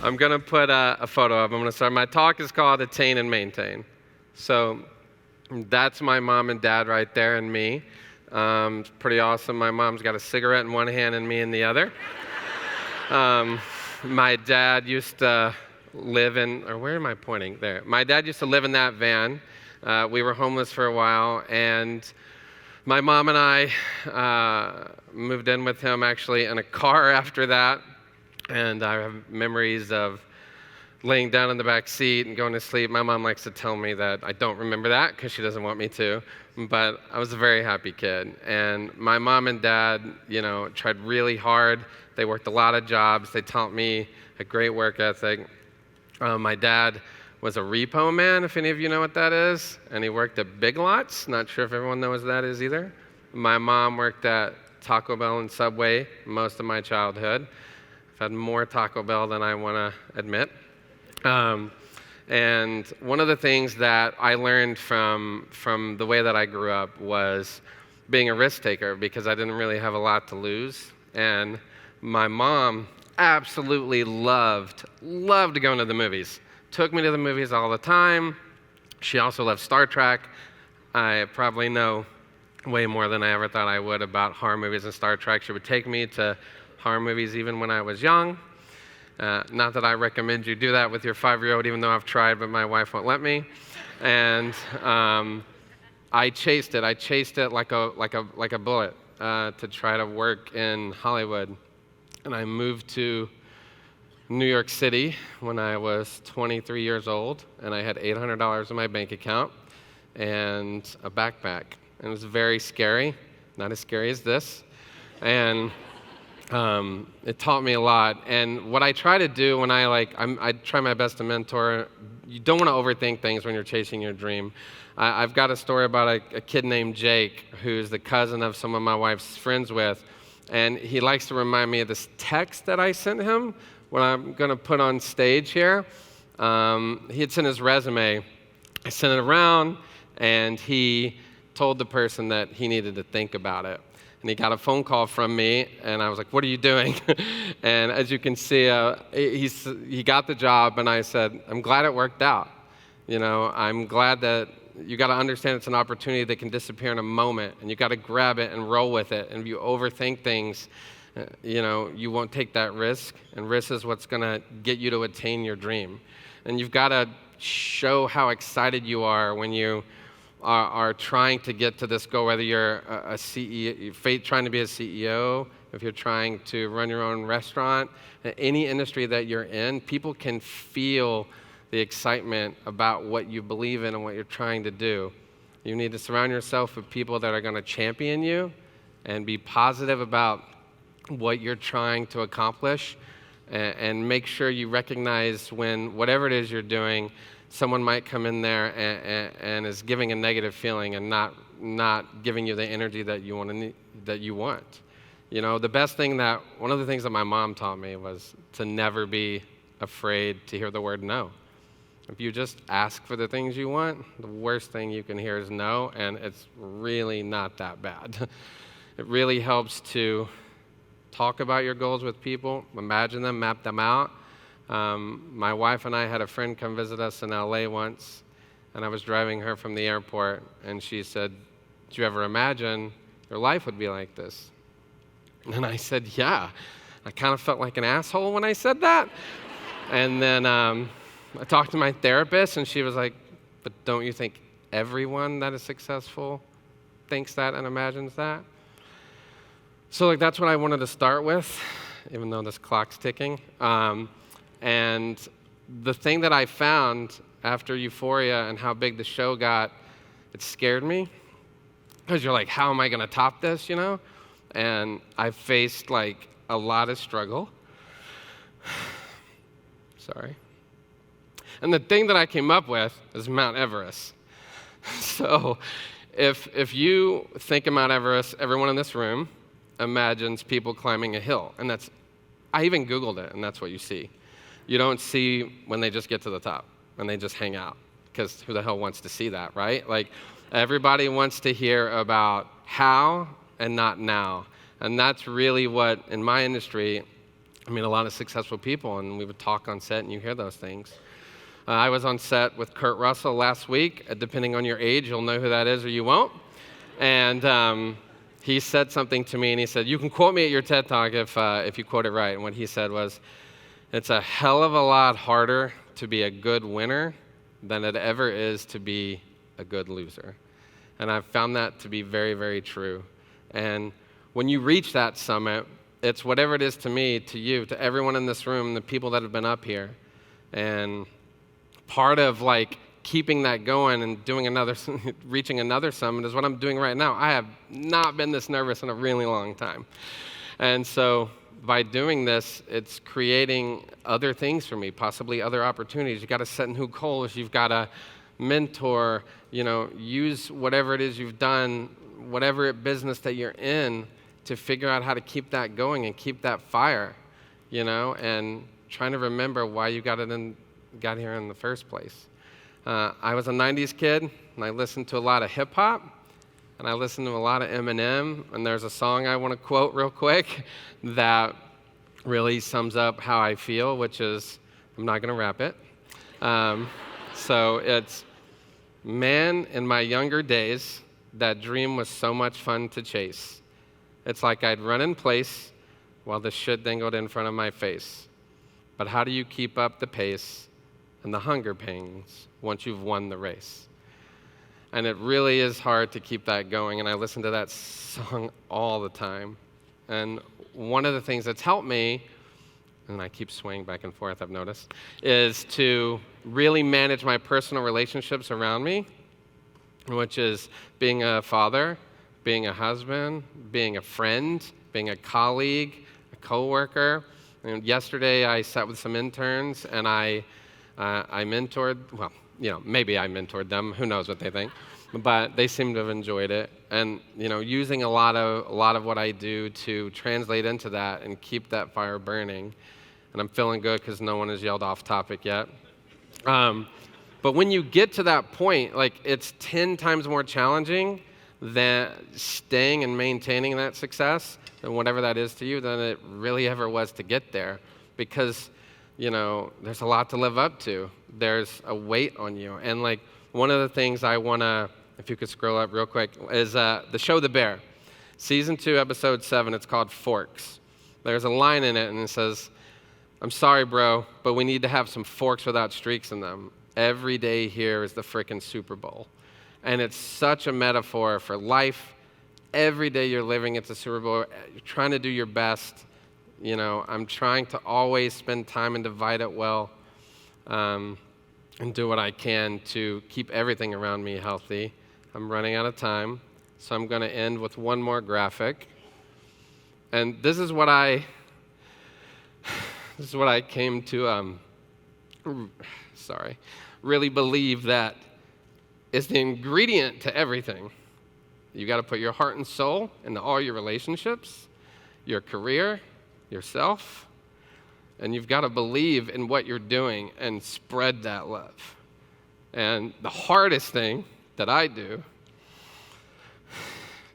I'm going to put a photo up. I'm going to start. My talk is called Attain and Maintain. So that's my mom and dad right there and me. It's pretty awesome. My mom's got a cigarette in one hand and me in the other. My dad used to live in, or where am I pointing? There. My dad used to live in that van. We were homeless for a while, and my mom and I moved in with him actually in a car after that. And I have memories of laying down in the back seat and going to sleep. My mom likes to tell me that I don't remember that because she doesn't want me to. But I was a very happy kid. And my mom and dad, tried really hard. They worked a lot of jobs. They taught me a great work ethic. My dad was a repo man, if any of you know what that is. And he worked at Big Lots. Not sure if everyone knows what that is either. My mom worked at Taco Bell and Subway most of my childhood. I've had more Taco Bell than I want to admit. And one of the things that I learned from the way that I grew up was being a risk taker, because I didn't really have a lot to lose. And my mom absolutely loved going to the movies. Took me to the movies all the time. She also loved Star Trek. I probably know way more than I ever thought I would about horror movies and Star Trek. She would take me to horror movies even when I was young. Not that I recommend you do that with your 5-year-old, even though I've tried, but my wife won't let me. And I chased it. I chased it like a bullet to try to work in Hollywood. And I moved to New York City when I was 23 years old, and I had $800 in my bank account and a backpack. And it was very scary, not as scary as this. And it taught me a lot. And what I try to do when I try my best to mentor, you don't want to overthink things when you're chasing your dream. I've got a story about a kid named Jake, who's the cousin of some of my wife's friends with, and he likes to remind me of this text that I sent him, what I'm going to put on stage here. He had sent his resume. I sent it around, and he told the person that he needed to think about it. And he got a phone call from me, and I was like, "What are you doing?" And as you can see, he got the job, and I said, "I'm glad it worked out. I'm glad that you got to understand it's an opportunity that can disappear in a moment, and you got to grab it and roll with it. And if you overthink things, you won't take that risk, and risk is what's going to get you to attain your dream. And you've got to show how excited you are when you are trying to get to this goal, whether you're a CEO, trying to be a CEO, if you're trying to run your own restaurant, any industry that you're in, people can feel the excitement about what you believe in and what you're trying to do. You need to surround yourself with people that are going to champion you and be positive about what you're trying to accomplish, and make sure you recognize when whatever it is you're doing, someone might come in there and is giving a negative feeling and not giving you the energy that you want. The best thing one of the things that my mom taught me was to never be afraid to hear the word no. If you just ask for the things you want, the worst thing you can hear is no, and it's really not that bad. It really helps to talk about your goals with people, imagine them, map them out. My wife and I had a friend come visit us in LA once, and I was driving her from the airport, and she said, "Did you ever imagine your life would be like this?" And I said, "Yeah." I kind of felt like an asshole when I said that. And then I talked to my therapist, and she was like, "But don't you think everyone that is successful thinks that and imagines that?" So that's what I wanted to start with, even though this clock's ticking. And the thing that I found after Euphoria and how big the show got, it scared me. Because you're like, how am I going to top this, And I faced a lot of struggle. Sorry. And the thing that I came up with is Mount Everest. So if you think of Mount Everest, everyone in this room imagines people climbing a hill. And I even Googled it, and that's what you see. You don't see when they just get to the top and they just hang out, because who the hell wants to see that, right? Everybody wants to hear about how and not now. And that's really what, in my industry, I mean, a lot of successful people, and we would talk on set, and you hear those things. I was on set with Kurt Russell last week. Depending on your age, you'll know who that is or you won't. And he said something to me, and he said, "You can quote me at your TED Talk if you quote it right." And what he said was, "It's a hell of a lot harder to be a good winner than it ever is to be a good loser." And I've found that to be very, very true. And when you reach that summit, it's whatever it is to me, to you, to everyone in this room, the people that have been up here. And part of like keeping that going and doing reaching another summit is what I'm doing right now. I have not been this nervous in a really long time. And so by doing this, it's creating other things for me, possibly other opportunities. You've got to set new goals. You've got to mentor, use whatever it is you've done, whatever business that you're in, to figure out how to keep that going and keep that fire, and trying to remember why you got here in the first place. I was a 90s kid, and I listened to a lot of hip hop, and I listened to a lot of Eminem, and there's a song I want to quote real quick that really sums up how I feel, which is, I'm not going to rap it. So it's, "Man, in my younger days, that dream was so much fun to chase. It's like I'd run in place while the shit dangled in front of my face. But how do you keep up the pace and the hunger pangs once you've won the race?" And it really is hard to keep that going, and I listen to that song all the time. And one of the things that's helped me, and I keep swaying back and forth, I've noticed, is to really manage my personal relationships around me, which is being a father, being a husband, being a friend, being a colleague, a coworker. And yesterday I sat with some interns, and I mentored, maybe I mentored them, who knows what they think, but they seem to have enjoyed it. And, using a lot of what I do to translate into that and keep that fire burning. And I'm feeling good because no one has yelled off topic yet. But when you get to that point, it's 10 times more challenging than staying and maintaining that success, and whatever that is to you, than it really ever was to get there. Because, there's a lot to live up to. There's a weight on you. And one of the things I want to, if you could scroll up real quick, is the show The Bear. Season 2, episode 7, it's called Forks. There's a line in it, and it says, "I'm sorry, bro, but we need to have some forks without streaks in them. Every day here is the frickin' Super Bowl." And it's such a metaphor for life. Every day you're living, it's a Super Bowl. You're trying to do your best. I'm trying to always spend time and divide it well, and do what I can to keep everything around me healthy. I'm running out of time, so I'm going to end with one more graphic. And this is what I came to really believe that is the ingredient to everything. You got to put your heart and soul into all your relationships, your career, yourself, and you've got to believe in what you're doing and spread that love. And the hardest thing that I do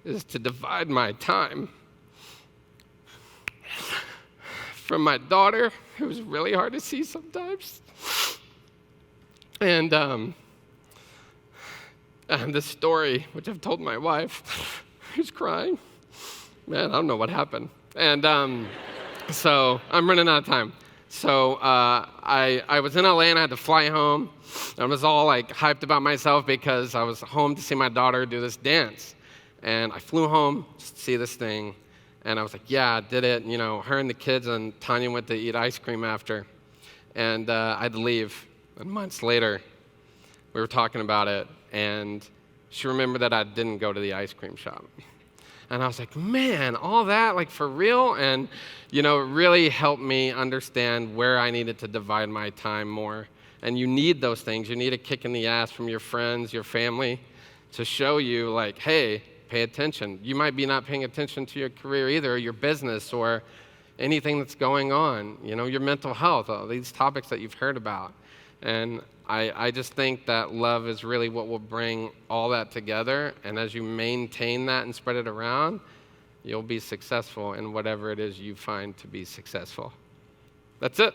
is to divide my time from my daughter, who's really hard to see sometimes, and this story, which I've told my wife, who's crying. Man, I don't know what happened. And so I'm running out of time. So I was in LA and I had to fly home. I was all hyped about myself because I was home to see my daughter do this dance. And I flew home to see this thing. And I was like, yeah, I did it. Her and the kids and Tanya went to eat ice cream after. And I had to leave. And months later, we were talking about it. And she remembered that I didn't go to the ice cream shop. And I was like, man, all that, for real? And, it really helped me understand where I needed to divide my time more. And you need those things. You need a kick in the ass from your friends, your family, to show you, hey, pay attention. You might be not paying attention to your career either, or your business, or anything that's going on, your mental health, all these topics that you've heard about. And I just think that love is really what will bring all that together. And as you maintain that and spread it around, you'll be successful in whatever it is you find to be successful. That's it.